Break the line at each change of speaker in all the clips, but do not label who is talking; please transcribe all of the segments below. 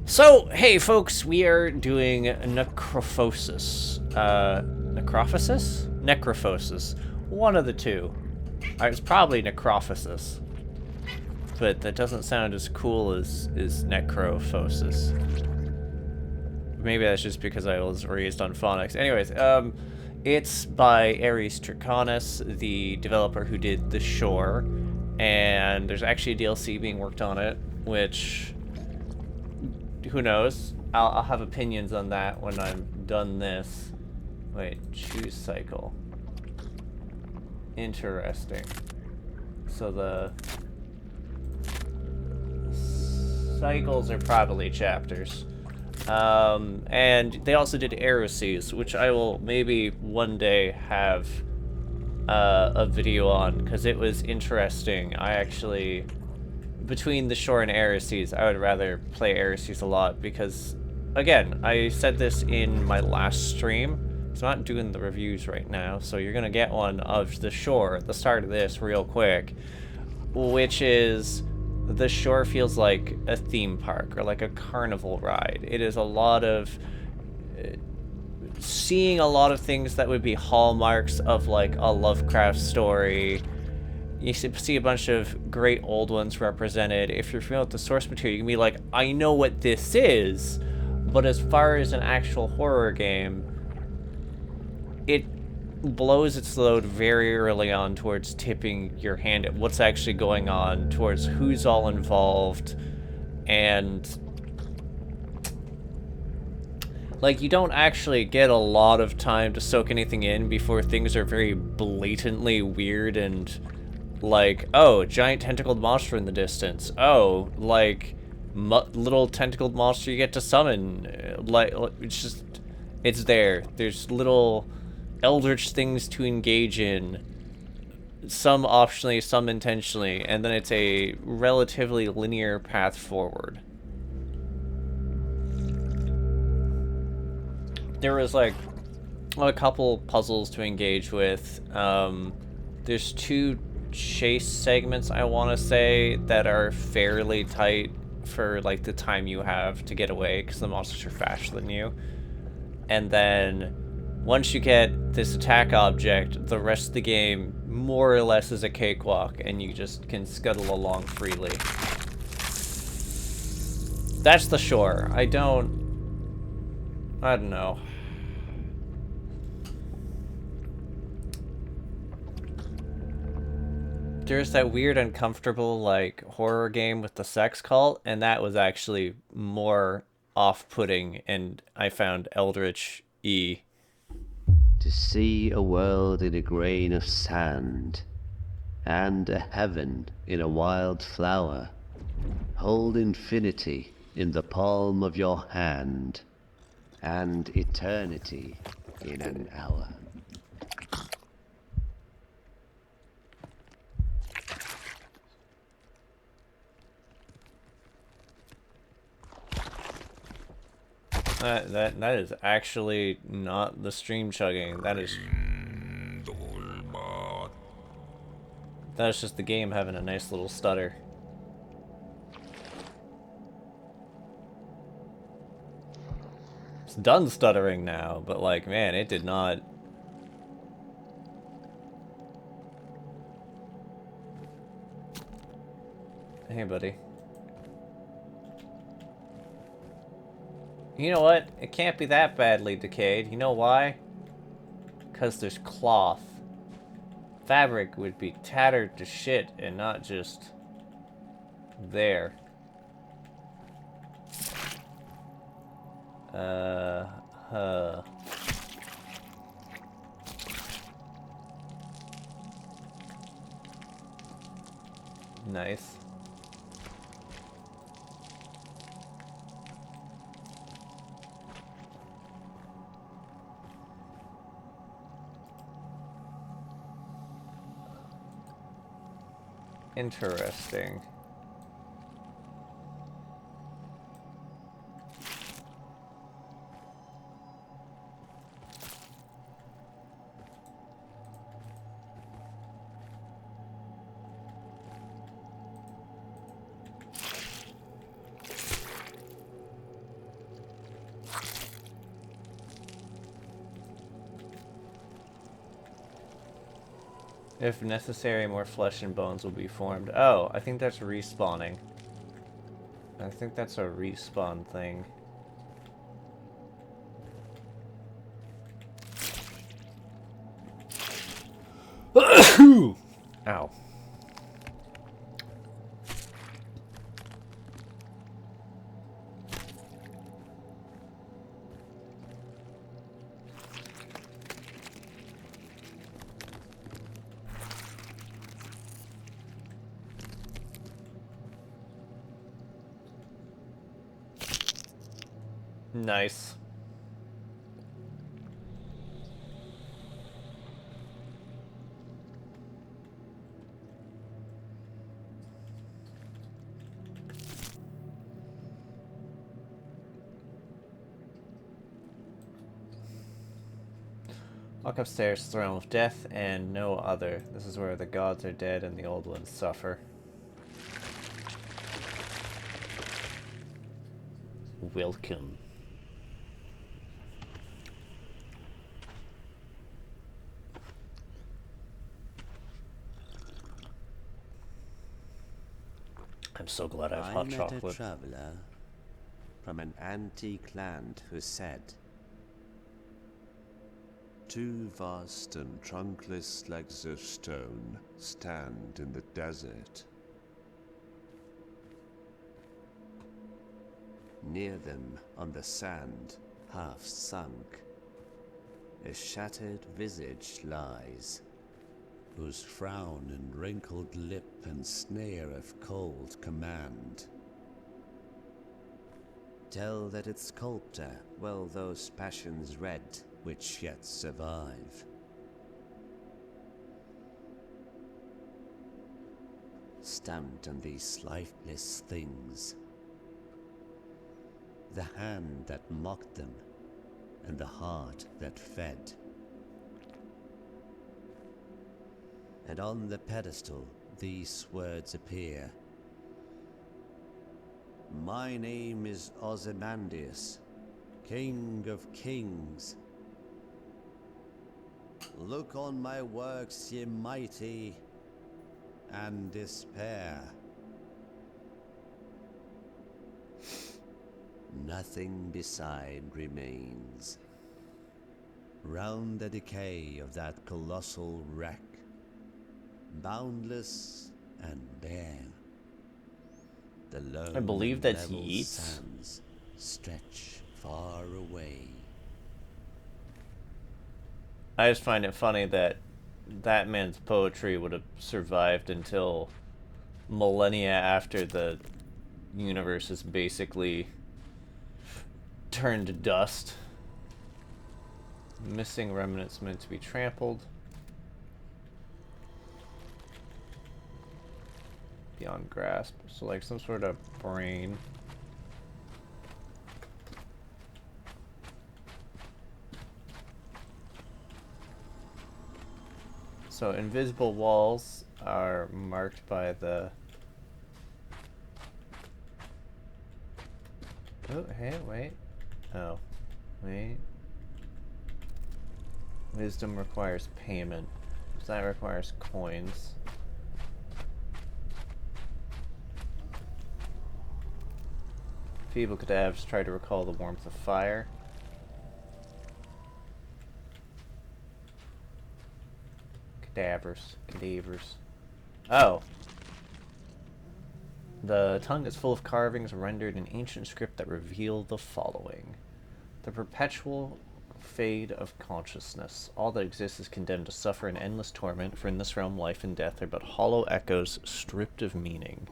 So, hey folks, we are doing Necrophosis. Necrophosis? Necrophosis. One of the two. It's probably Necrophosis. But that doesn't sound as cool as Necrophosis. Maybe that's just because I was raised on phonics. Anyways, it's by Ares Dragonis, the developer who did The Shore. And there's actually a DLC being worked on it, which... who knows? I'll have opinions on that when I'm done this. Wait, choose cycle. Interesting. So the cycles are probably chapters. And they also did Ares, which I will maybe one day have a video on, because it was interesting. I actually... between The Shore and Ares, I would rather play Ares a lot because, again, I said this in my last stream. I'm not doing the reviews right now, so you're gonna get one of The Shore at the start of this real quick, which is The Shore feels like a theme park or like a carnival ride. It is a lot of seeing a lot of things that would be hallmarks of like a Lovecraft story. You see a bunch of great old ones represented. If you're familiar with the source material, you can be like, I know what this is, but as far as an actual horror game, it blows its load very early on towards tipping your hand at what's actually going on, towards who's all involved, and... like, you don't actually get a lot of time to soak anything in before things are very blatantly weird and... like, oh, giant tentacled monster in the distance. Oh, like, little tentacled monster you get to summon. Like, it's just, it's there. There's little eldritch things to engage in. Some optionally, some intentionally. And then it's a relatively linear path forward. There was, like, a couple puzzles to engage with. There's two chase segments, I want to say, that are fairly tight for like the time you have to get away, because the monsters are faster than you. And then once you get this attack object, the rest of the game more or less is a cakewalk, and you just can scuttle along freely. That's The Shore. I don't know. There's that weird, uncomfortable, like, horror game with the sex cult, and that was actually more off-putting, and I found Eldritch E.
To see a world in a grain of sand, and a heaven in a wild flower. Hold infinity in the palm of your hand, and eternity in an hour.
That is actually not the stream chugging. That is just the game having a nice little stutter. It's done stuttering now, but like, man, it did not. Hey, buddy. You know what? It can't be that badly decayed. You know why? Because there's cloth. Fabric would be tattered to shit and not just there. Nice. Interesting. If necessary, more flesh and bones will be formed. Oh, I think that's respawning. I think that's a respawn thing. Ow. Nice. Walk upstairs to the realm of death and no other. This is where the gods are dead and the old ones suffer. Welcome. I'm so glad I have hot chocolate.
I met a traveler from an antique land who said, "Two vast and trunkless legs of stone stand in the desert. Near them, on the sand, half sunk, a shattered visage lies, whose frown and wrinkled lip and snare of cold command tell that its sculptor well those passions read which yet survive. Stamped on these lifeless things, the hand that mocked them and the heart that fed. And on the pedestal these words appear: My name is Ozymandias, King of Kings. Look on my works, ye mighty, and despair. Nothing beside remains. Round the decay of that colossal wreck, boundless and bare, the lone
I believe that's
level
Yeats.
sands stretch far away.
I just find it funny that that man's poetry would have survived until millennia after the universe is basically turned to dust. Missing remnants meant to be trampled. Beyond grasp. So like some sort of brain. So invisible walls are marked by the... Oh, hey, wait. Oh, wait. Wisdom requires payment. So that requires coins. Feeble cadavers try to recall the warmth of fire. Cadavers. Oh. The tongue is full of carvings rendered in ancient script that reveal the following. The perpetual fade of consciousness. All that exists is condemned to suffer an endless torment, for in this realm life and death are but hollow echoes stripped of meaning.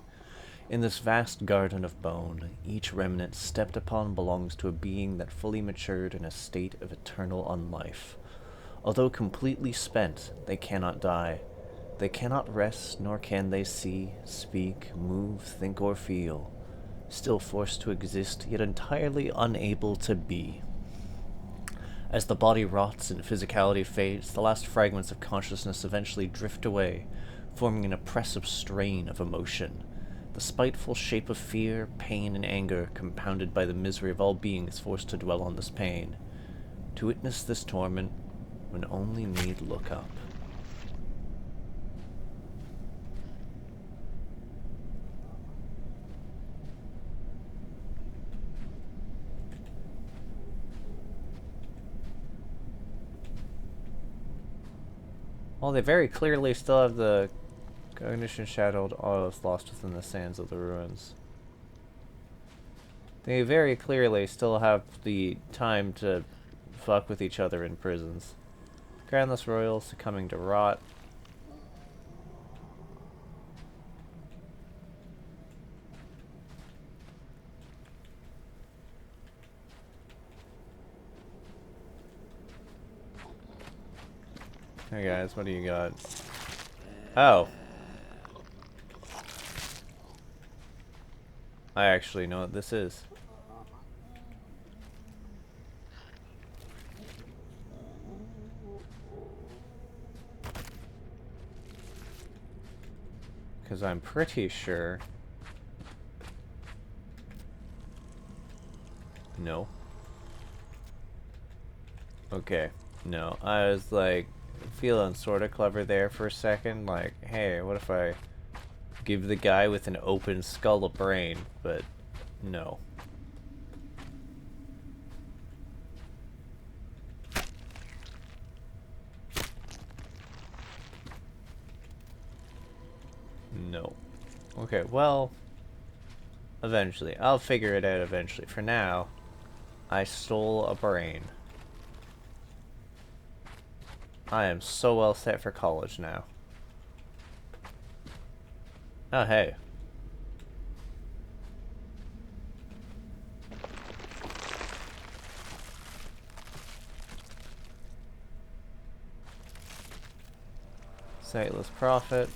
In this vast garden of bone, each remnant stepped upon belongs to a being that fully matured in a state of eternal unlife. Although completely spent, they cannot die. They cannot rest, nor can they see, speak, move, think, or feel. Still forced to exist, yet entirely unable to be. As the body rots and physicality fades, the last fragments of consciousness eventually drift away, forming an oppressive strain of emotion. The spiteful shape of fear, pain, and anger, compounded by the misery of all beings forced to dwell on this pain. To witness this torment, one only need look up. Well, they very clearly still have the cognition shadowed, all is lost within the sands of the ruins. They very clearly still have the time to fuck with each other in prisons. Groundless royals succumbing to rot. Hey guys, what do you got? Oh. I actually know what this is. Because I'm pretty sure... No. Okay. No. I was like... feeling sort of clever there for a second. Like, hey, what if I give the guy with an open skull a brain? But no. No. Okay, well, eventually. I'll figure it out eventually. For now, I stole a brain. I am so well set for college now. Oh, hey. Sightless prophet.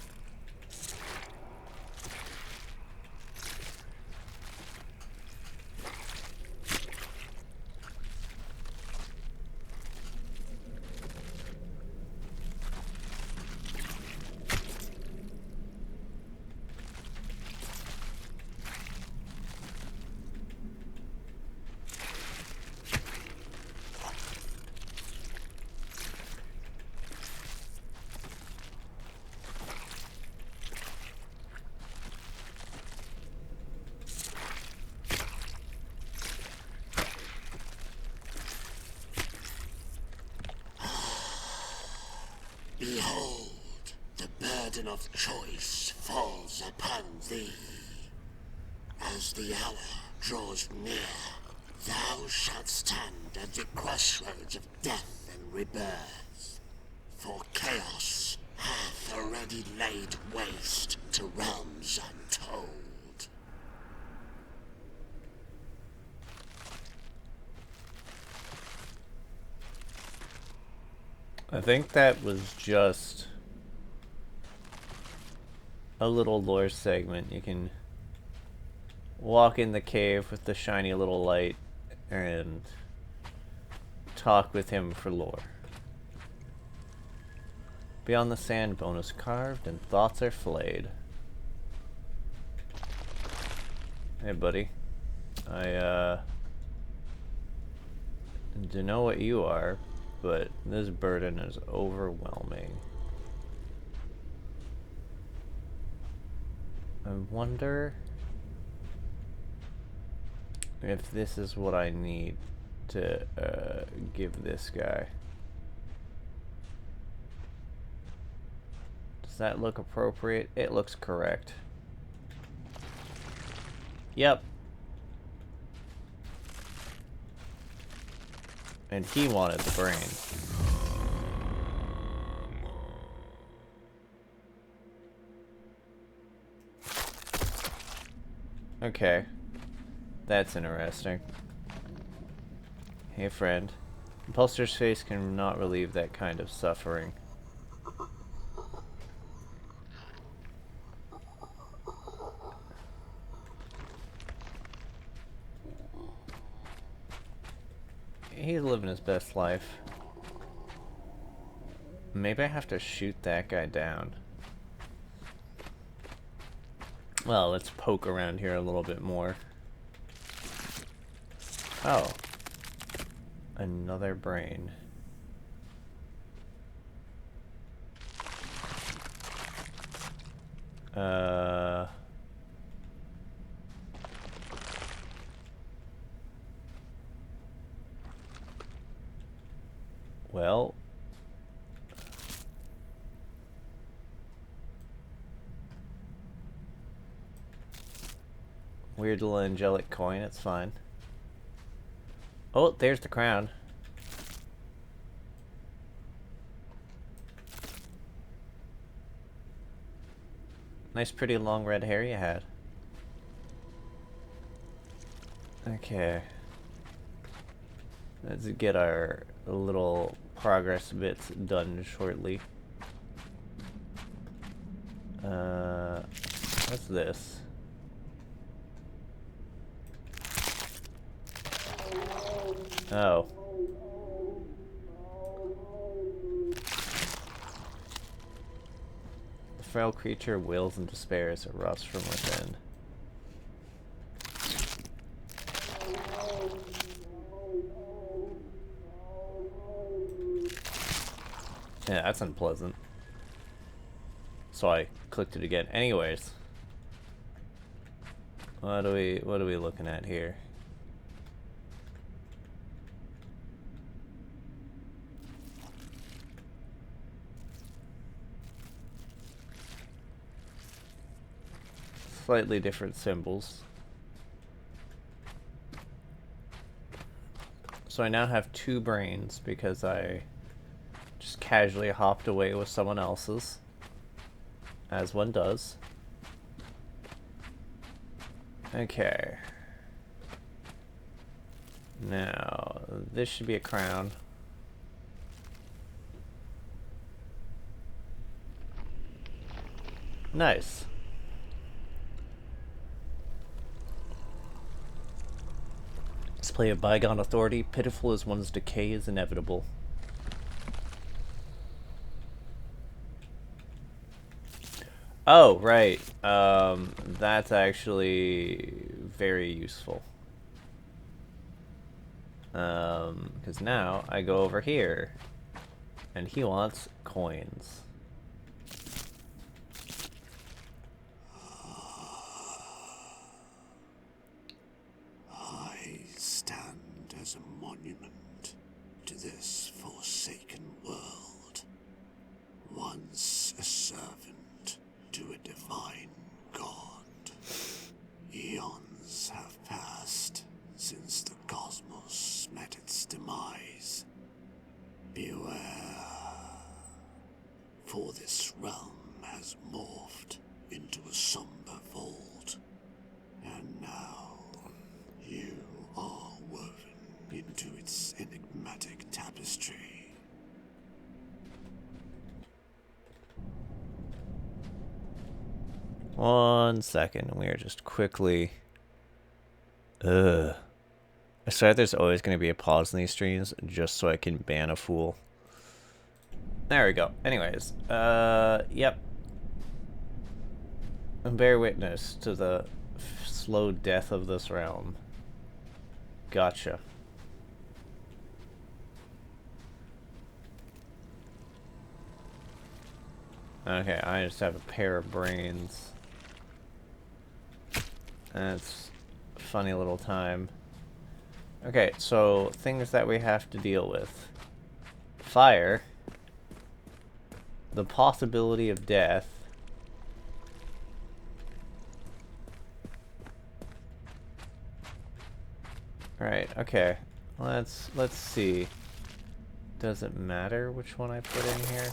Behold, the burden of choice falls upon thee. As the hour draws near, thou shalt stand at the crossroads of death and rebirth. For chaos hath already laid waste to realms untold.
I think that was just a little lore segment. You can walk in the cave with the shiny little light and talk with him for lore. Beyond the sand, bone is carved and thoughts are flayed. Hey buddy, I don't know what you are, but this burden is overwhelming. I wonder if this is what I need to give this guy. Does that look appropriate? It looks correct. Yep. And he wanted the brain. Okay. That's interesting. Hey friend. Impulsor's face cannot relieve that kind of suffering. He's living his best life. Maybe I have to shoot that guy down. Well, let's poke around here a little bit more. Oh. Another brain. Well, Weird little angelic coin, it's fine. Oh, there's the crown. Nice pretty long red hair you had. Okay. Let's get our little progress bits done shortly. What's this? Oh. The frail creature wails in despair as it rots from within. Yeah, that's unpleasant. So I clicked it again. Anyways. What are we looking at here? Slightly different symbols. So I now have 2 brains because I just casually hopped away with someone else's, as one does. Okay. Now, this should be a crown. Nice. Display of bygone authority, pitiful as one's decay is inevitable. Oh, right. That's actually very useful. Because now I go over here, and he wants coins.
I stand as a monument to this forsaken world, once a servant to a divine god. Eons have passed since the cosmos met its demise. Beware, for this realm has morphed into a somber vault, and now you are woven into its enigmatic tapestry.
One second, we are just quickly... Ugh. I swear there's always going to be a pause in these streams just so I can ban a fool. There we go. Anyways, yep. Bear witness to the slow death of this realm. Gotcha. Okay, I just have a pair of brains. That's a funny little time. Okay, so things that we have to deal with. Fire. The possibility of death. Right, okay. Let's see. Does it matter which one I put in here?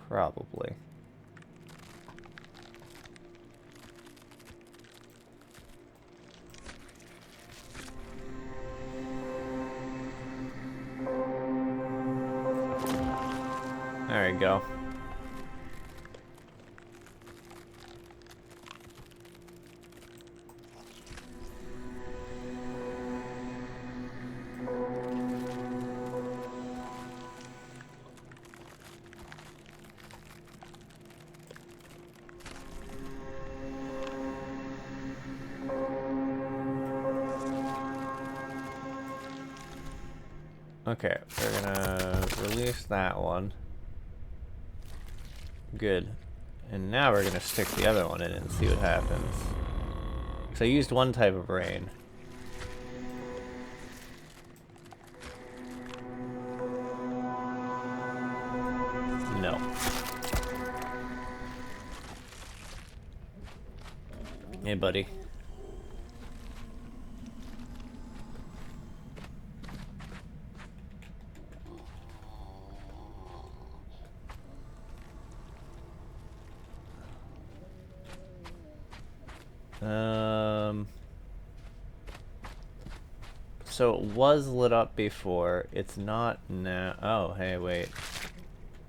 Probably. There we go. Okay, we're gonna release that one. Good. And now we're gonna stick the other one in and see what happens. So I used one type of brain. No. Hey, buddy. So it was lit up before. It's not now. Oh, hey, wait.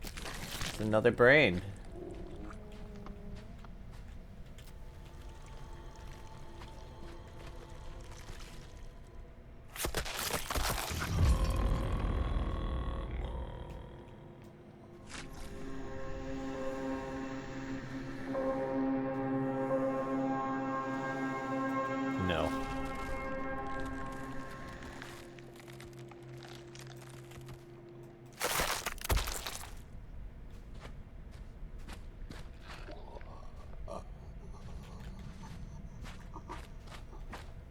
It's another brain. No.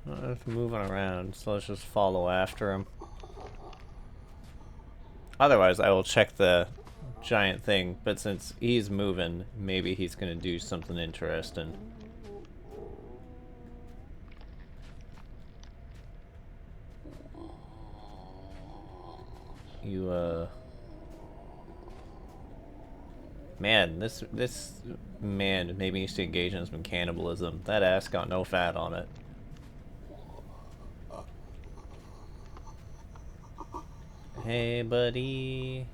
It's moving around, so let's just follow after him. Otherwise, I will check the giant thing, but since he's moving, maybe he's gonna do something interesting. You, Man, this man maybe needs to engage in some cannibalism. That ass got no fat on it. Hey, buddy.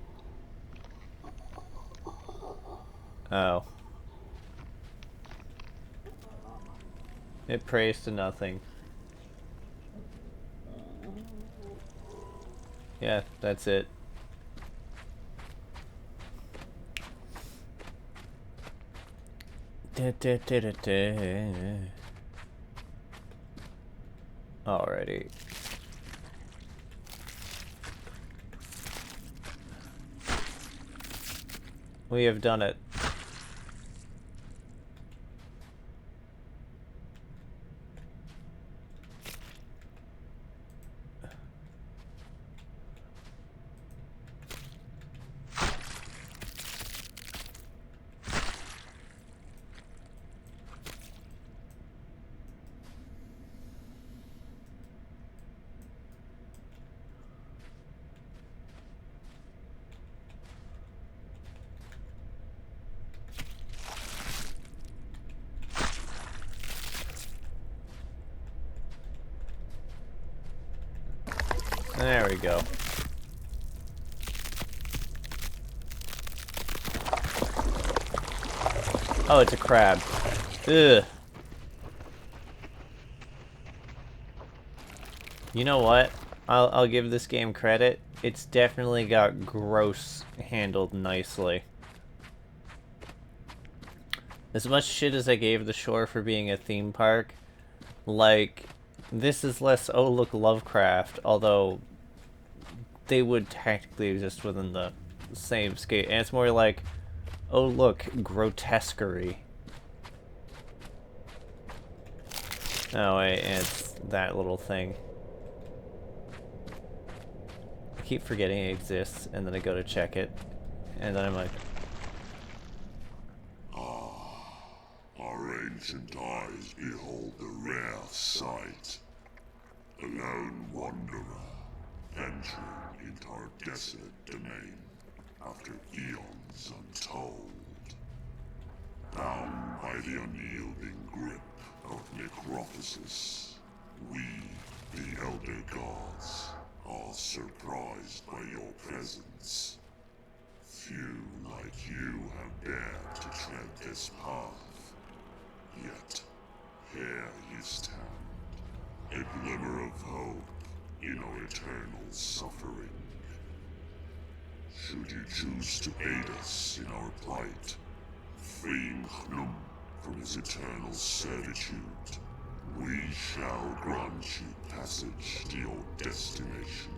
Oh. It prays to nothing. Yeah, that's it. Alrighty. We have done it. There we go. Oh, it's a crab. Ugh. You know what? I'll give this game credit. It's definitely got gross handled nicely. As much shit as I gave the shore for being a theme park, like, this is less, oh look, Lovecraft, although they would technically exist within the same scale. And it's more like, oh look, grotesquerie. Oh wait, it's that little thing. I keep forgetting it exists, and then I go to check it, and then I'm like...
Our ancient eyes behold the rare sight. A lone wanderer venturing into our desolate domain after eons untold. Bound by the unyielding grip of Necrophosis, we, the Elder Gods, are surprised by your presence. Few like you have dared to tread this path. Yet, here you stand, a glimmer of hope in our eternal suffering. Should you choose to aid us in our plight, freeing Hnum from his eternal servitude, we shall grant you passage to your destination.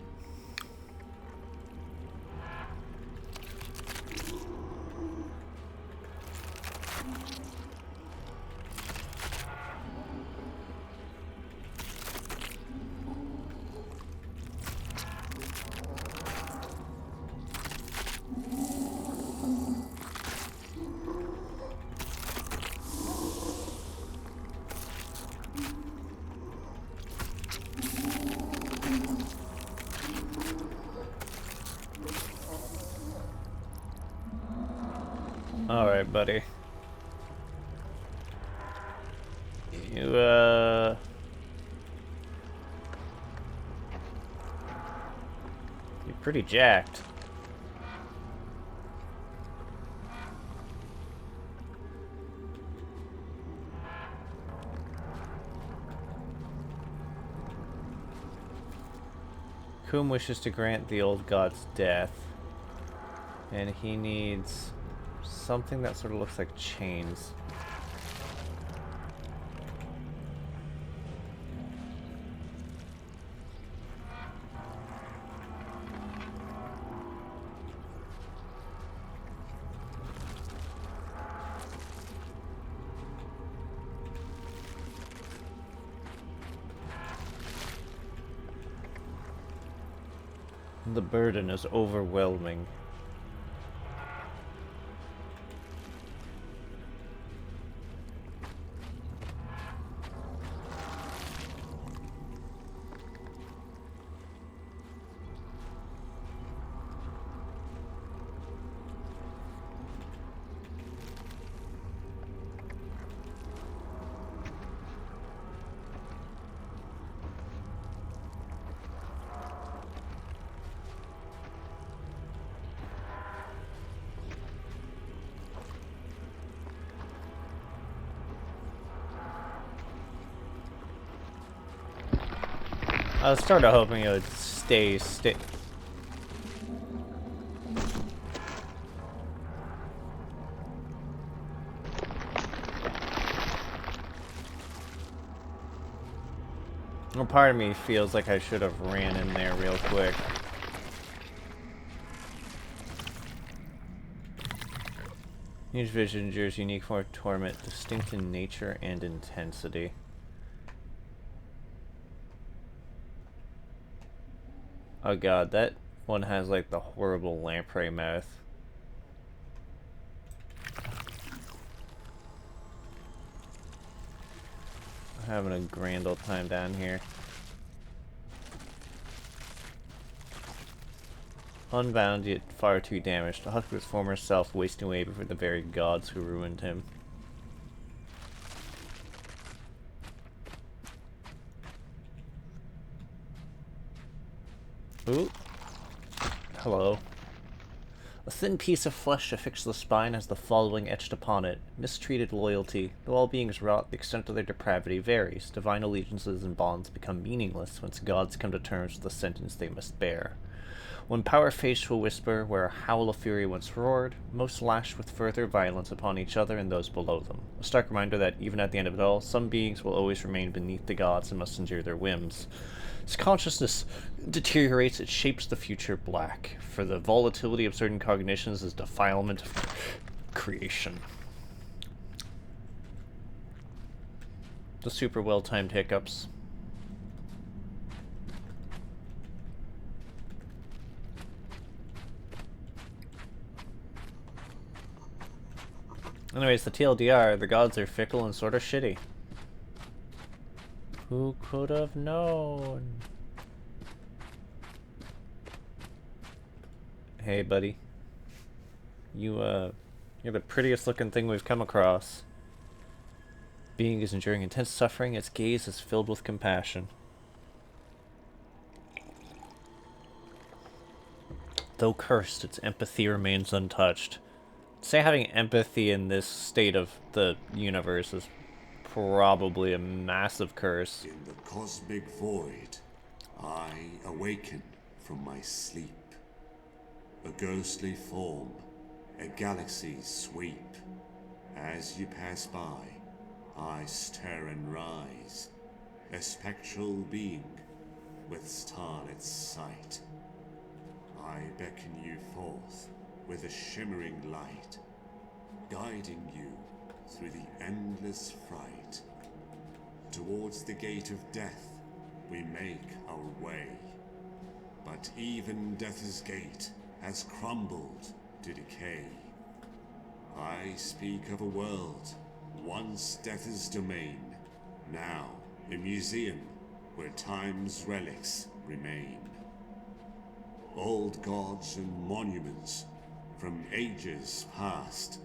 Alright, buddy. You, you're pretty jacked. Kum wishes to grant the old god's death. And he needs something that sort of looks like chains. The burden is overwhelming. I was sort of hoping it would stay. Well, part of me feels like I should have ran in there real quick. Each vision endures unique form of torment, distinct in nature and intensity. Oh god, that one has like the horrible lamprey mouth. I'm having a grand old time down here. Unbound, yet far too damaged. The husband's former self wasting away before the very gods who ruined him. Ooh. Hello. A thin piece of flesh affixed to the spine has the following etched upon it. Mistreated loyalty. Though all beings rot, the extent of their depravity varies. Divine allegiances and bonds become meaningless once gods come to terms with the sentence they must bear. When power fades to a whisper, where a howl of fury once roared, most lash with further violence upon each other and those below them. A stark reminder that, even at the end of it all, some beings will always remain beneath the gods and must endure their whims. As consciousness deteriorates, it shapes the future black, for the volatility of certain cognitions is defilement of creation. The super well-timed hiccups. Anyways, the TLDR, the gods are fickle and sort of shitty. Who could have known? Hey, buddy. You're the prettiest looking thing we've come across. Being is enduring intense suffering, its gaze is filled with compassion. Though cursed, its empathy remains untouched. Say having empathy in this state of the universe is probably a massive curse.
In the cosmic void, I awaken from my sleep. A ghostly form, a galaxy's sweep. As you pass by, I stir and rise, a spectral being with starlit sight. I beckon you forth with a shimmering light, guiding you through the endless fright. Towards the gate of death we make our way, but even death's gate has crumbled to decay. I speak of a world once death's domain, now a museum where time's relics remain. Old gods and monuments from ages past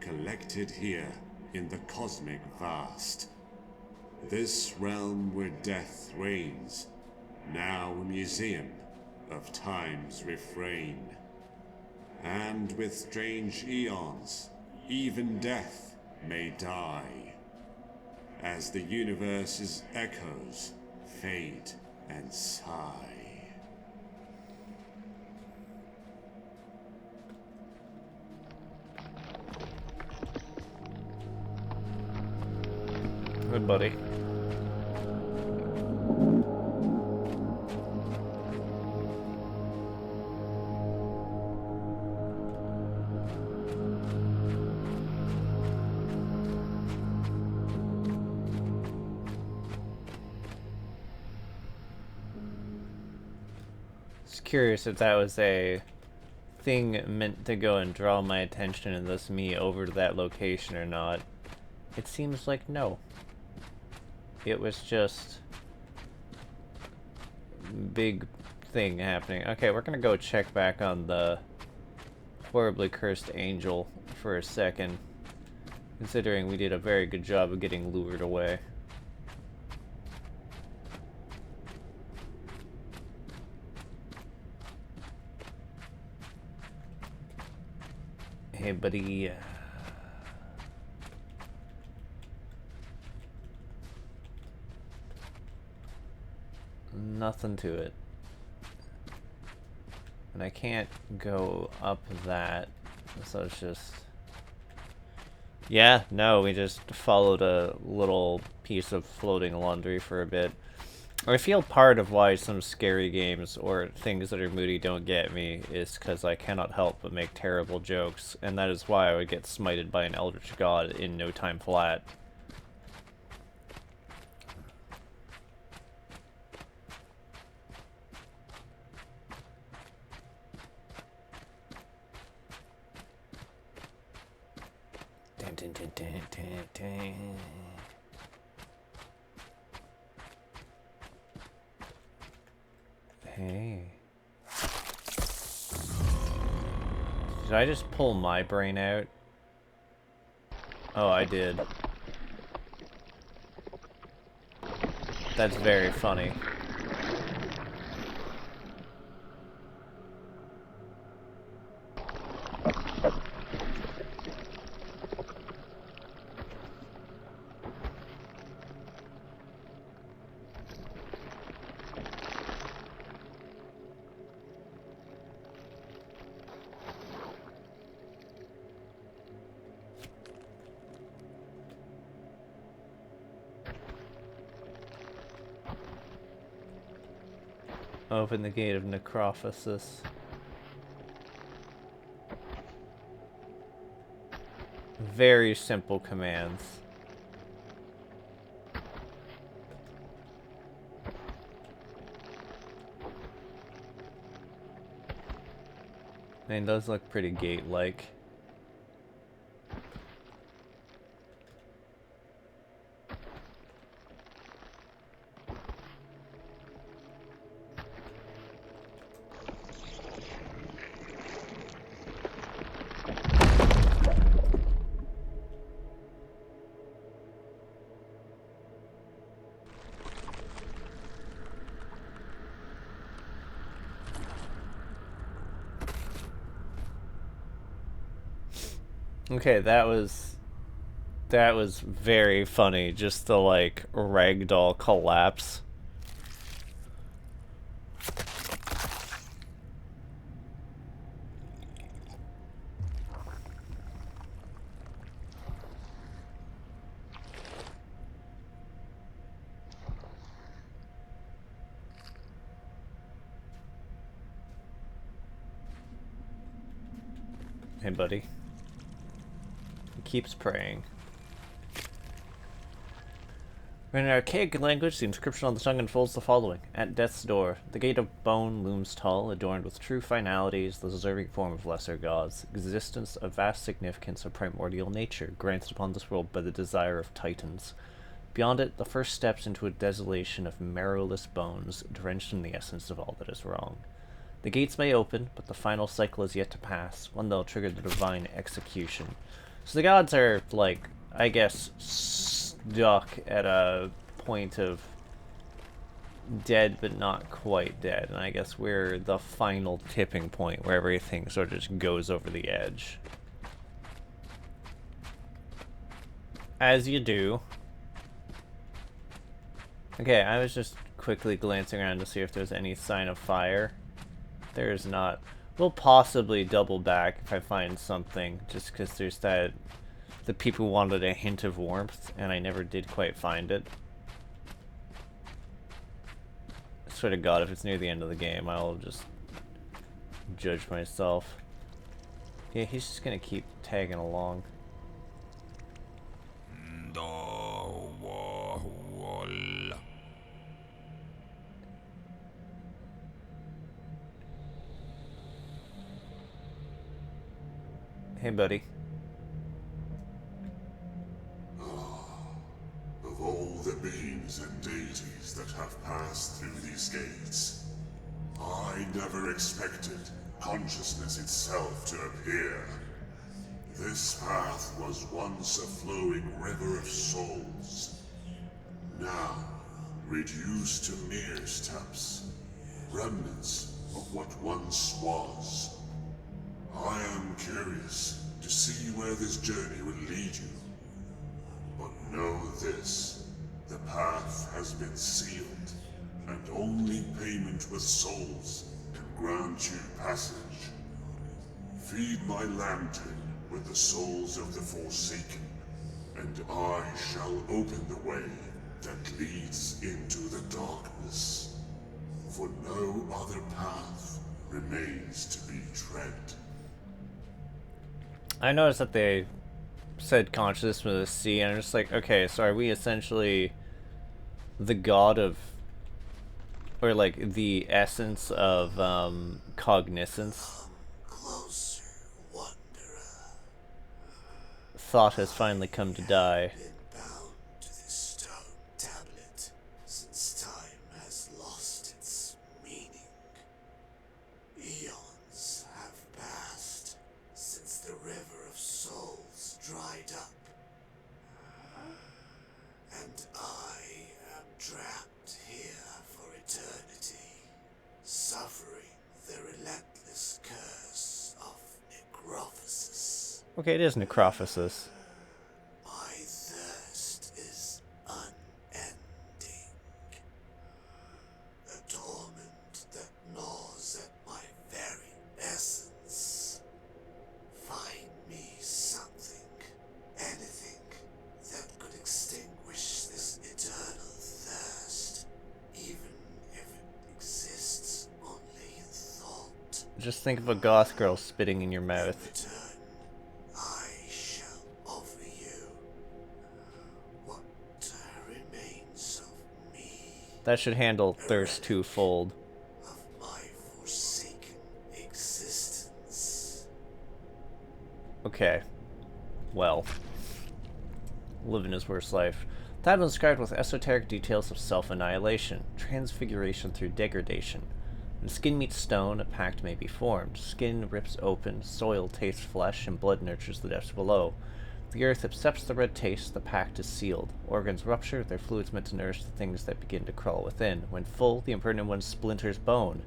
collected here in the cosmic vast. This realm where death reigns, now a museum of time's refrain. And with strange eons, even death may die, as the universe's echoes fade and sigh.
Good buddy. Just curious if that was a thing meant to go and draw my attention and thus me over to that location or not. It seems like no. It was just big thing happening. Okay, we're gonna go check back on the horribly cursed angel for a second, considering we did a very good job of getting lured away. Hey, buddy. Nothing to it. And I can't go up that, so it's just... Yeah, no, we just followed a little piece of floating laundry for a bit. I feel part of why some scary games or things that are moody don't get me is because I cannot help but make terrible jokes, and that is why I would get smited by an eldritch god in no time flat. Hey. Did I just pull my brain out? Oh, I did. That's very funny. Open the gate of Necrophosis. Very simple commands. And it does look pretty gate-like. Okay, that was very funny, just the like ragdoll collapse. Hey, buddy. Keeps praying. In an archaic language, the inscription on the tongue unfolds the following. At death's door, the gate of bone looms tall, adorned with true finalities, the deserving form of lesser gods, existence of vast significance of primordial nature, granted upon this world by the desire of titans. Beyond it, the first steps into a desolation of marrowless bones, drenched in the essence of all that is wrong. The gates may open, but the final cycle is yet to pass, one that will trigger the divine execution. So the gods are, like, I guess, stuck at a point of dead but not quite dead. And I guess we're the final tipping point where everything sort of just goes over the edge. As you do. Okay, I was just quickly glancing around to see if there's any sign of fire. There is not. We'll possibly double back if I find something, just because there's that... The people wanted a hint of warmth, and I never did quite find it. I swear to God, if it's near the end of the game, I'll just judge myself. Yeah, he's just gonna keep tagging along. Hey, buddy.
Of all the beings and deities that have passed through these gates, I never expected consciousness itself to appear. This path was once a flowing river of souls. Now, reduced to mere steps, remnants of what once was. I am curious to see where this journey will lead you. But know this, the path has been sealed, and only payment with souls can grant you passage. Feed my lantern with the souls of the Forsaken, and I shall open the way that leads into the darkness. For no other path remains to be tread.
I noticed that they said consciousness with a C, and I'm just like, okay, so are we essentially the god of, or like the essence of cognizance?
Closer, wanderer.
Thought has finally come to die.
Been bound to this stone tablet since time has lost its meaning. Eons have passed since the river of souls dried up. And I am trapped here for eternity, suffering the relentless curse of necrophosis.
Okay, it is Necrophosis.
My thirst is unending. A torment that gnaws at my very essence. Find me something, anything, that could extinguish this eternal thirst, even if it exists only in thought.
Just think of a goth girl spitting in your mouth.
Return, I shall offer you what remains of me,
That should handle thirst twofold.
of my forsaken existence.
Okay. Well. Living his worst life. That was described with esoteric details of self-annihilation, transfiguration through degradation. When skin meets stone, a pact may be formed. Skin rips open, soil tastes flesh, and blood nurtures the depths below. The earth accepts the red taste, the pact is sealed. Organs rupture, their fluids meant to nourish the things that begin to crawl within. When full, the impertinent one splinters bone,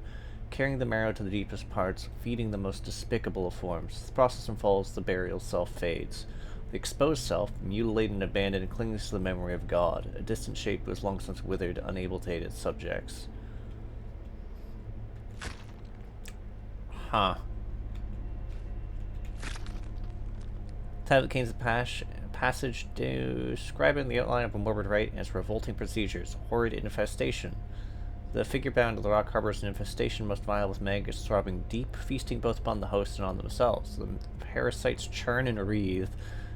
carrying the marrow to the deepest parts, feeding the most despicable of forms. The process unfolds, the burial self fades. The exposed self, mutilated and abandoned, clings to the memory of God, a distant shape who has long since withered, unable to aid its subjects. Huh. Tablet contains a passage describing the outline of a morbid rite and its revolting procedures. Horrid infestation. The figure bound to the rock harbors an infestation most vile with maggots throbbing deep, feasting both upon the host and on themselves. The parasites churn and wreathe,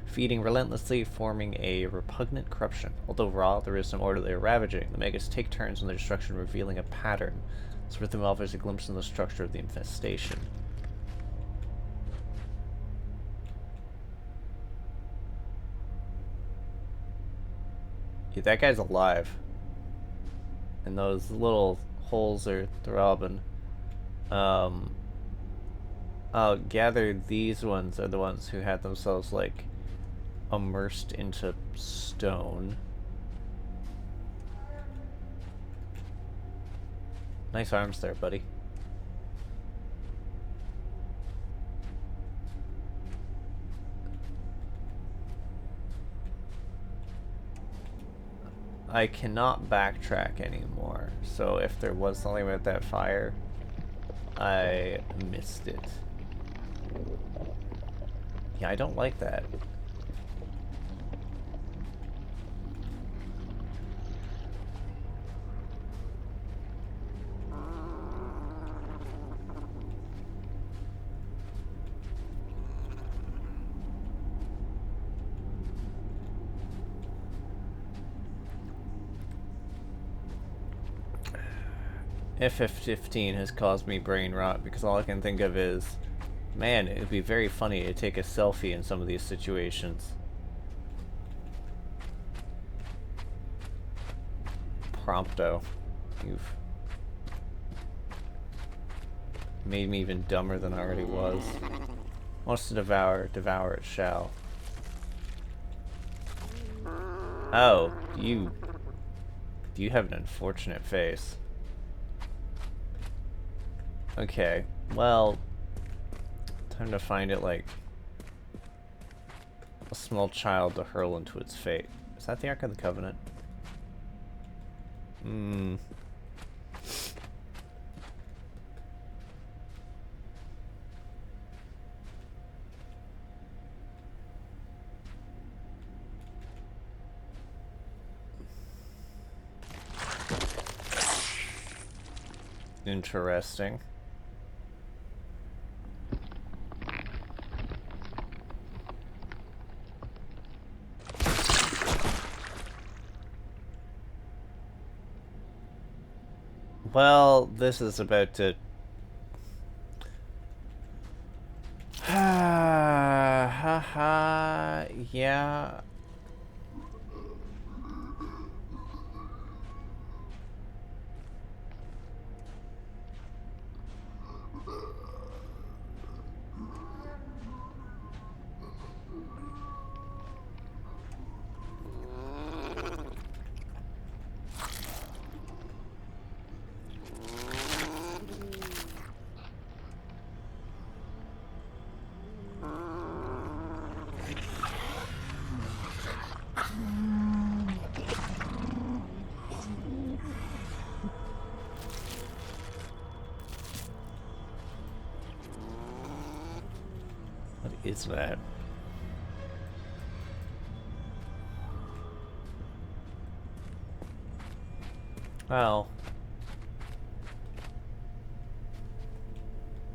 feeding relentlessly, forming a repugnant corruption. Although raw, there is some order they are ravaging. The maggots take turns in their destruction, revealing a pattern. This rhythm offers a glimpse into the structure of the infestation. Yeah, that guy's alive. And those little holes are throbbing. I'll gather these ones are the ones who had themselves, like, immersed into stone. Nice arms there, buddy. I cannot backtrack anymore, so if there was something about that fire, I missed it. Yeah, I don't like that. FF15 has caused me brain rot because all I can think of is, man, it would be very funny to take a selfie in some of these situations. Prompto. You've made me even dumber than I already was. Wants to devour, devour it shall. Oh, you have an unfortunate face. Okay, well, time to find it like a small child to hurl into its fate. Is that the Ark of the Covenant? Interesting. Well, this is about to... yeah. What is that? Well,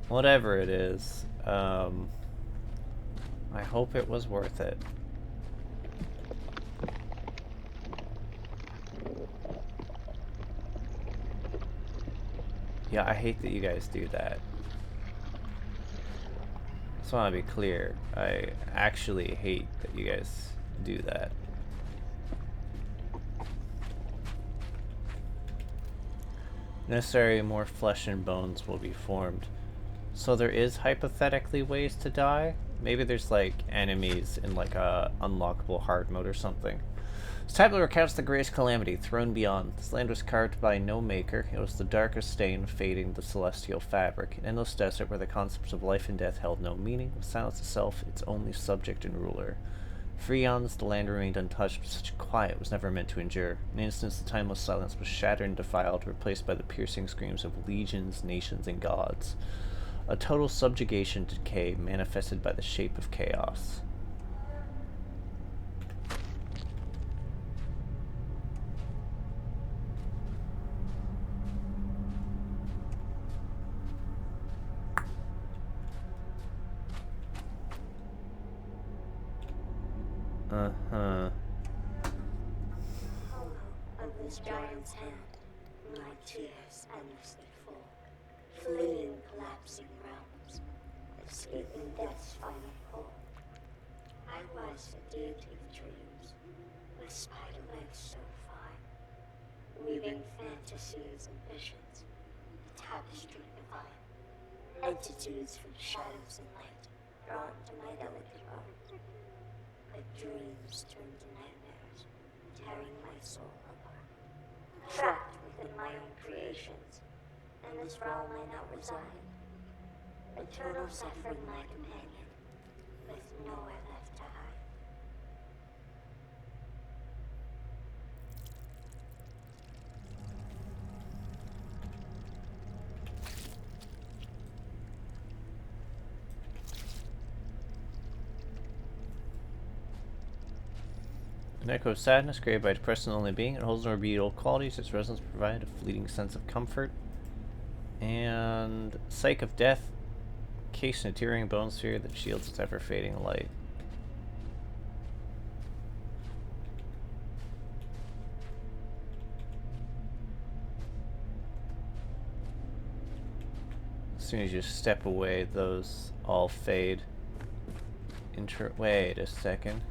whatever it is, I hope it was worth it. Yeah, I hate that you guys do that. Just want to be clear. I actually hate that you guys do that. Necessary, more flesh and bones will be formed. So there is hypothetically ways to die? Maybe there's like enemies in like a unlockable hard mode or something. This tablet recounts the greatest calamity, thrown beyond. This land was carved by no maker. It was the darkest stain fading the celestial fabric. An endless desert where the concepts of life and death held no meaning, with silence itself its only subject and ruler. For eons, the land remained untouched, but such quiet was never meant to endure. In an instant, the timeless silence was shattered and defiled, replaced by the piercing screams of legions, nations, and gods. A total subjugation to decay manifested by the shape of chaos. Uh-huh.
Hollow of this giant's hand, my tears endlessly fall, fleeing collapsing realms, escaping death's final call. I was a deity of dreams, with spider legs so fine, weaving fantasies and visions, a tapestry divine, entitudes from shadows and light, drawn to my delicate art. but dreams turn to nightmares, tearing my soul apart. Trapped within my own creations, in this realm I now reside. Eternal suffering my companion, with nowhere left to hide.
An echo of sadness created by a depressed and lonely being. It holds no repeatable qualities. Its resonance provides a fleeting sense of comfort. And Psyche of Death, cased in a tearing bone sphere that shields its ever-fading light. As soon as you step away, those all fade. Wait a second.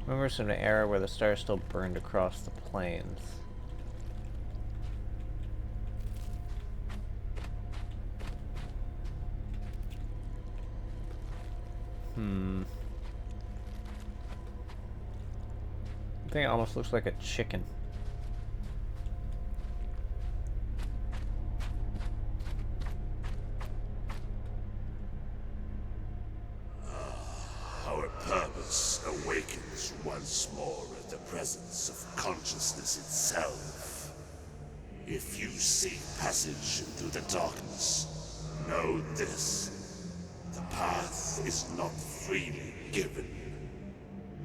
Remembers from an era where the stars still burned across the plains. I think it almost looks like a chicken.
Our purpose awakens once more at the presence of consciousness itself. If you seek passage through the darkness, know this. The path is not freely given.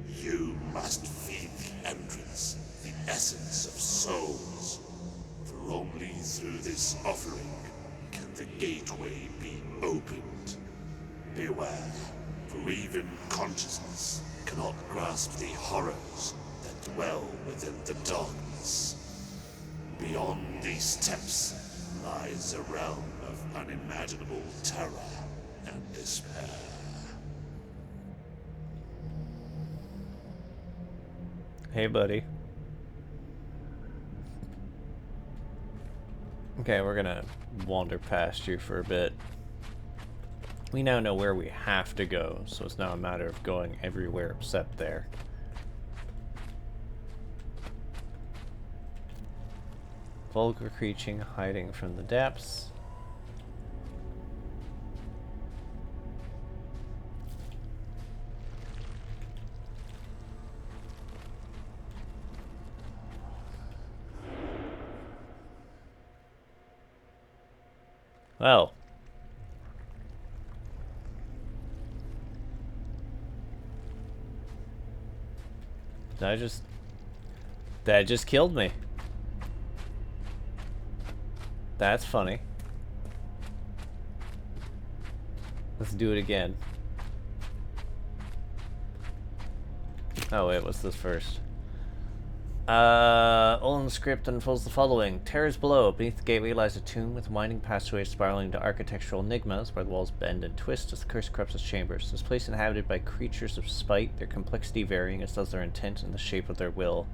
You must feed the entrance, the essence of souls. For only through this offering can the gateway be opened. Beware, for even consciousness cannot grasp the horrors that dwell within the darkness. Beyond these steps lies a realm of unimaginable terror and despair.
Hey, buddy. Okay, we're gonna wander past you for a bit. We now know where we have to go, so it's now a matter of going everywhere except there. Vulgar creature hiding from the depths. Well. That just killed me. That's funny. Let's do it again. Oh wait, what's this first? Olin's script unfolds the following. Terrors below. Beneath the gateway lies a tomb with winding passageways spiraling into architectural enigmas where the walls bend and twist as the curse corrupts its chambers. This place inhabited by creatures of spite, their complexity varying as does their intent and the shape of their will.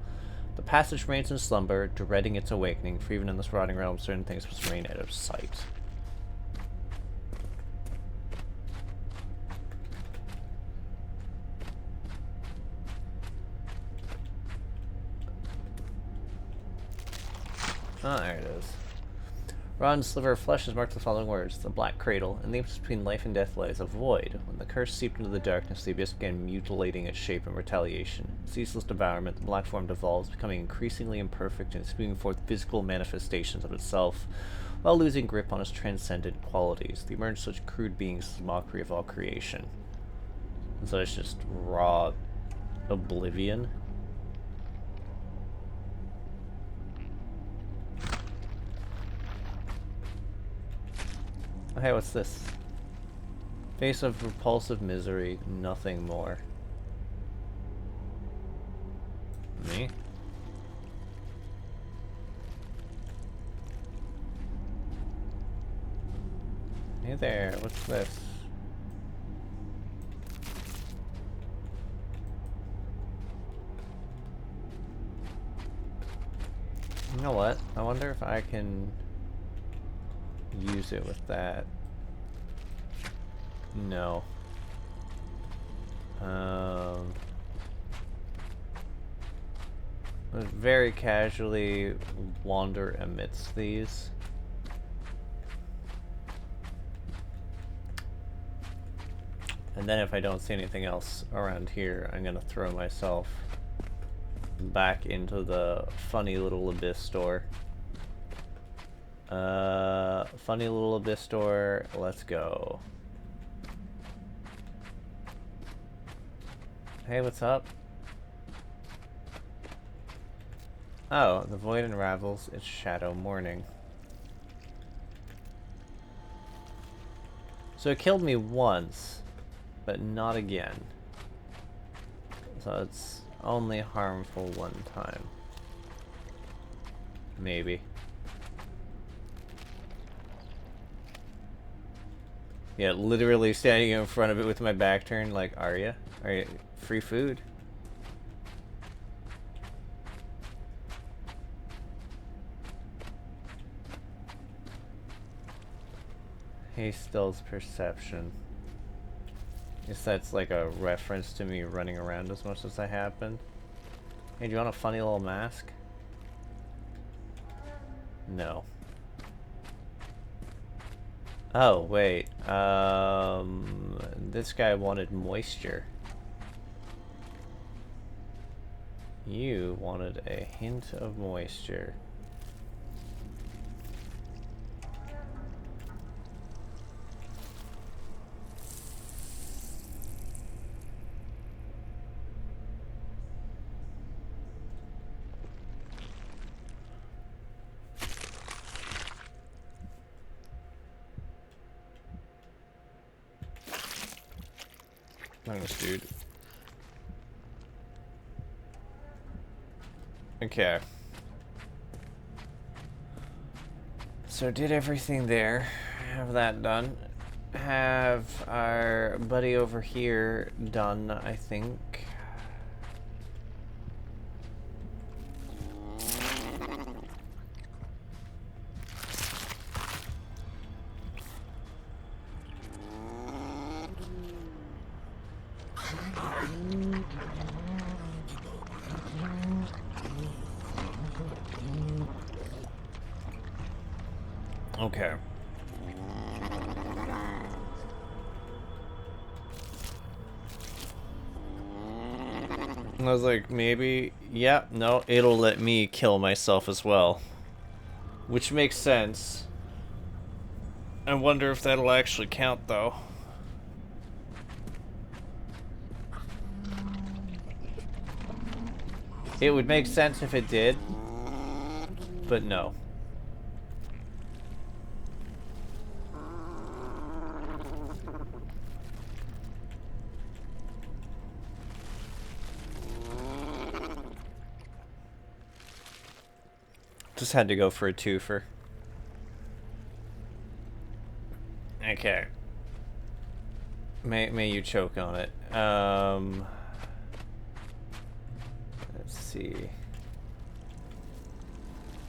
The passage remains in slumber, dreading its awakening, for even in this rotting realm certain things must remain out of sight. Ah, there it is. Ron's sliver of flesh is marked with the following words. The black cradle. In the abyss between life and death lies a void. When the curse seeped into the darkness, the abyss began mutilating its shape in retaliation. Ceaseless devourment, the black form devolves, becoming increasingly imperfect and spewing forth physical manifestations of itself, while losing grip on its transcendent qualities. The emergence of such crude beings is a mockery of all creation. And so it's just raw oblivion. Hey, what's this? Face of repulsive misery, nothing more. Me? Hey there, what's this? You know what? I wonder if I can use it with that. No. Very casually wander amidst these. And then if I don't see anything else around here, I'm gonna throw myself back into the funny little abyss store. Funny little abyss store, let's go. Hey, what's up? Oh, the void unravels, it's shadow morning. So it killed me once, but not again. So it's only harmful one time. Maybe. Yeah, literally standing in front of it with my back turned, like, are you? Are you free food? Hastel's perception. Guess that's like a reference to me running around as much as I have been. Hey, do you want a funny little mask? No. Oh, wait. This guy wanted moisture. You wanted a hint of moisture. Thanks, dude. Okay. So did everything there. Have that done. Have our buddy over here done, I think. Okay. I was like, maybe, yeah, no, it'll let me kill myself as well. Which makes sense. I wonder if that'll actually count, though. It would make sense if it did, but no. Just had to go for a twofer. Okay. May you choke on it. Let's see.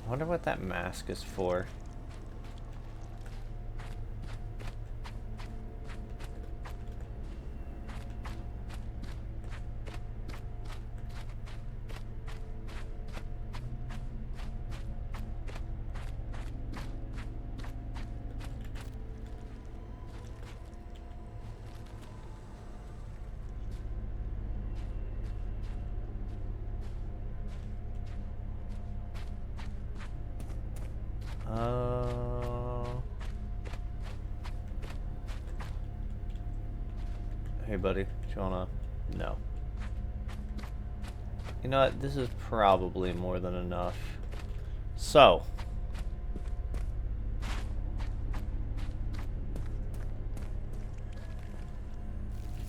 I wonder what that mask is for. Hey buddy, do you wanna? No. You know what, this is probably more than enough. So.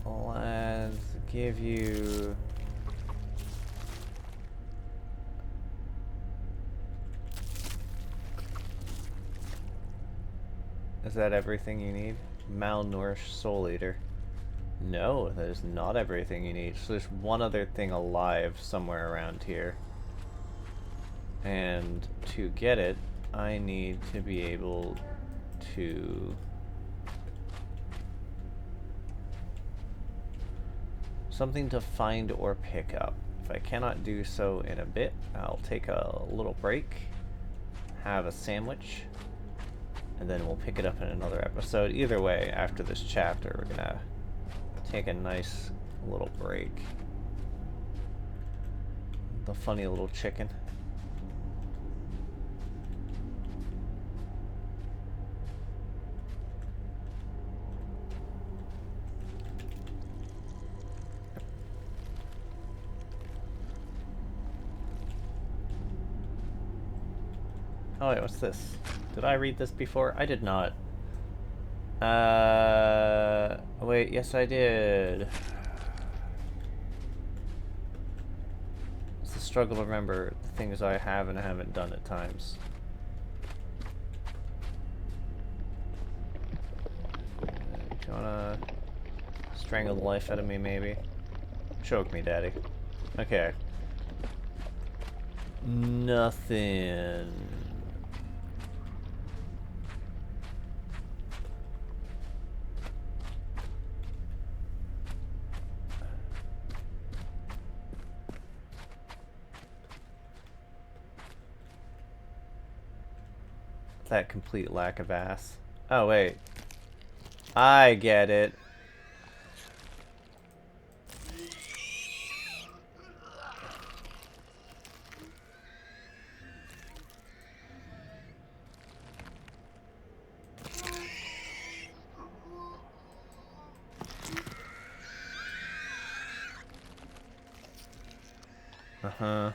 Let's give you... Is that everything you need? Malnourished Soul Eater. No, that is not everything you need. So there's one other thing alive somewhere around here. And to get it, I need to be able to Something to find or pick up. If I cannot do so in a bit, I'll take a little break, have a sandwich, and then we'll pick it up in another episode. Either way, after this chapter, we're gonna take a nice little break. The funny little chicken. Oh wait, what's this? Did I read this before? I did not. Wait, yes I did. It's the struggle to remember the things I have and haven't done at times. Do you wanna strangle the life out of me, maybe? Choke me, daddy. Okay. Nothing. That complete lack of ass. Oh, wait. I get it. Uh-huh.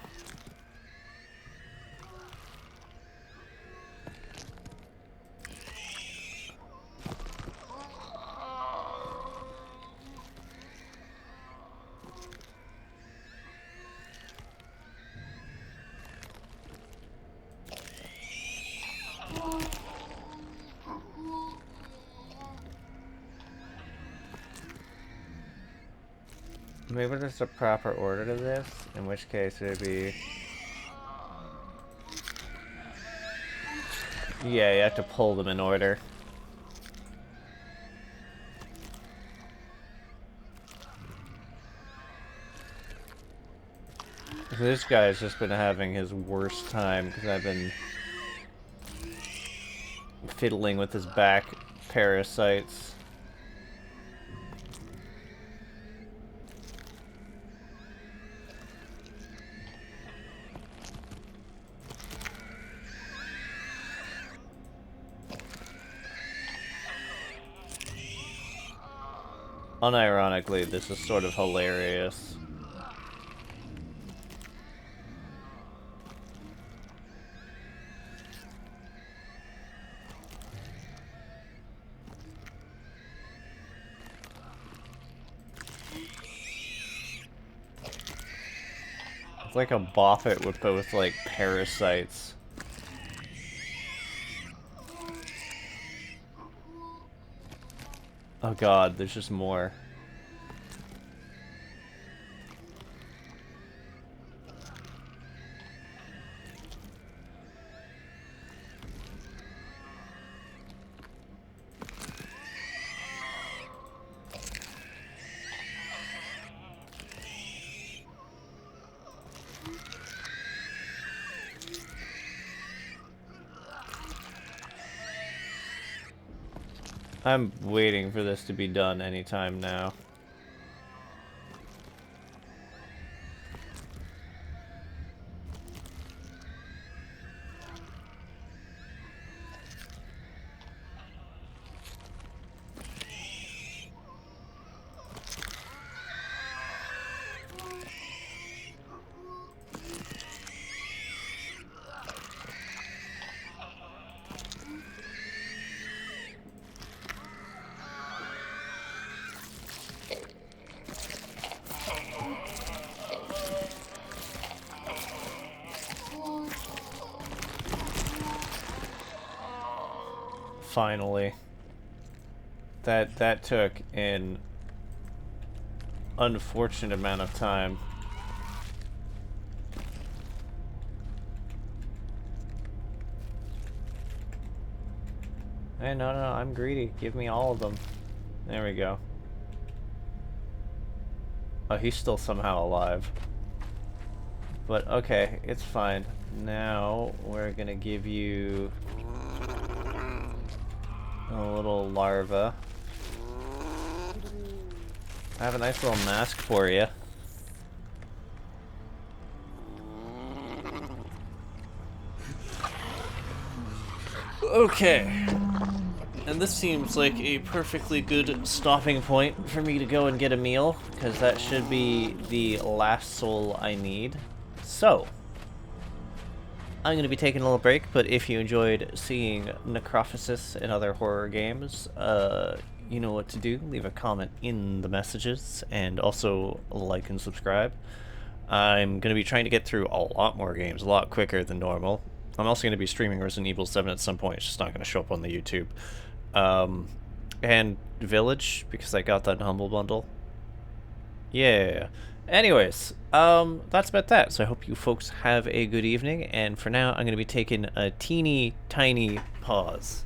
Maybe there's a proper order to this, in which case it would be... Yeah, you have to pull them in order. This guy's just been having his worst time because I've been fiddling with his back parasites. Unironically, this is sort of hilarious. It's like a Boffet with both, like, parasites. Oh god, there's just more. I'm waiting for this to be done anytime now. Finally. That took an unfortunate amount of time. Hey, no, I'm greedy. Give me all of them. There we go. Oh, he's still somehow alive. But okay, it's fine. Now we're gonna give you a little larva. I have a nice little mask for you. Okay. And this seems like a perfectly good stopping point for me to go and get a meal, because that should be the last soul I need. So, I'm going to be taking a little break, but if you enjoyed seeing Necrophosis and other horror games, you know what to do. Leave a comment in the messages, and also like and subscribe. I'm going to be trying to get through a lot more games, a lot quicker than normal. I'm also going to be streaming Resident Evil 7 at some point. It's just not going to show up on the YouTube. And Village, because I got that Humble Bundle. Yeah. Anyways, that's about that. So I hope you folks have a good evening, and for now, I'm going to be taking a teeny tiny pause.